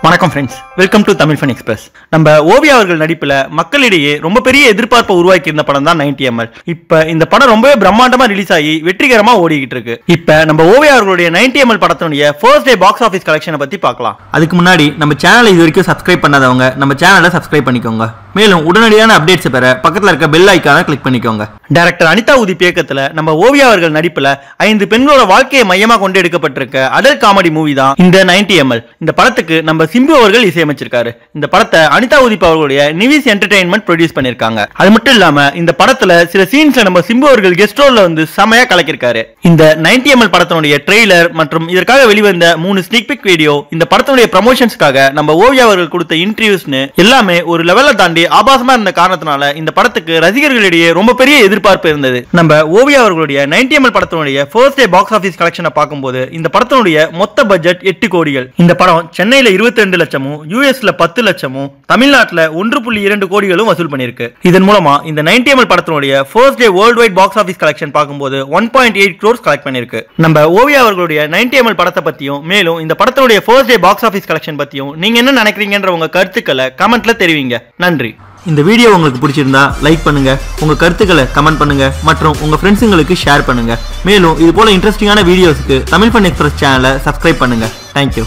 வணக்கம் friends, welcome to Tamil fun express. நம்ம ஓவியா அவர்கள் நடிப்புல மக்களிடையே ரொம்ப பெரிய எதிர்பார்ப்பை உருவாக்கி இருந்த படம் தான் 90ml. இப்ப இந்த படம் ரொம்பவே பிரம்மாண்டமா ரிலீஸ் ஆகி வெற்றிகரமா ஓடிக்கிட்டு இருக்கு. இப்ப நம்ம ஓவியா அவர்களுடைய 90ml படத்தினுடைய ஃபர்ஸ்ட் டே பாக்ஸ் ஆஃபீஸ் கலெக்ஷனை பத்தி பார்க்கலாம். அதுக்கு முன்னாடி நம்ம சேனலை இது வரைக்கும் சப்ஸ்கிரைப் பண்ணாதவங்க நம்ம சேனலை சப்ஸ்கிரைப் பண்ணிக்கோங்க. மேலும் உடனடியான அப்டேட்ஸ் பெற பக்கத்துல இருக்க பெல் ஐக்கானை கிளிக் பண்ணிக்கோங்க. டைரக்டர் அனிதா உதிப் இயக்கத்துல நம்ம ஓவியா அவர்கள் நடிப்புல 5 பெண்களோட வாழ்க்கையை மையமா கொண்டு எடுக்கப்பட்டிருக்க அடல் காமெடி மூவி தான் இந்த 90ml. இந்த படத்துக்கு நம்ம சிம்பு அவர்கள் இசையமைச்சிருக்காரு. இந்த படத்தை அனிதா உதிப் அவர்களுடைய நிவிஸ் என்டர்டெயின்மெண்ட் ப்ரொடியூஸ் பண்ணிருக்காங்க. அது மட்டும் இல்லாம இந்த படத்துல சில சீன்ஸ்ல நம்ம சிம்பு அவர்கள் கெஸ்ட் ரோல்ல வந்து செமையா கலக்கிருக்காரு. இந்த 90ml படத்தினுடைய ட்ரெய்லர் மற்றும் இதற்காக வெளிவந்த 3 ஸ்னீக் பிக் வீடியோ, இந்த படத்தினுடைய ப்ரமோஷன்ஸ்க்காக நம்ம ஓவியா அவர்கள் கொடுத்த இன்டர்வியூஸ்னு எல்லாமே ஒரு லெவல்ல தாண்டி ஆபாசமா இருந்த காரணத்தினால இந்த படத்துக்கு ரசிகர்களிடையே ரொம்ப பெரிய எதிர்பார்ப்பு இருந்தது. நம்ம ஓவியா அவர்களுடைய 90ml படத்தினுடைய ஃபர்ஸ்ட் டே பாக்ஸ் ஆஃபீஸ் கலெக்ஷனை பார்க்கும்போது இந்த படத்தினுடைய மொத்த பட்ஜெட் 8 கோடிகள். இந்த படம் சென்னையில 22 லட்சமும், யூஎஸ்ல 10 லட்சமும், தமிழ்நாட்டுல 1.2 கோடிகளும் வசூல் பண்ணிருக்கு. இதன் மூலமா இந்த 90ml படத்தினுடைய first day world wide box office collection பார்க்கும்போது 1.8 crores கலெக்ட் பண்ணிருக்கு. நம்ம ஓவியா அவர்களுடைய 90ml படத்தை பத்தியும் மேலும் இந்த படத்தினுடைய first day box office collection பத்தியும் நீங்க என்ன நினைக்கிறீங்கன்ற உங்க கருத்துக்களை கமெண்ட்ல தெரிவிங்க. நன்றி. இந்த வீடியோ உங்களுக்கு பிடிச்சிருந்தா லைக் பண்ணுங்க, உங்க கருத்துக்களை கமெண்ட் பண்ணுங்க மற்றும் உங்க ஃப்ரெண்ட்ஸுங்களுக்கு ஷேர் பண்ணுங்க. மேலும் இது போல இன்ட்ரெஸ்டிங்கான வீடியோஸ்க்கு தமிழ் ஃபன் எக்ஸ்பிரஸ் சேனலை சப்ஸ்கிரைப் பண்ணுங்க. தேங்க்யூ.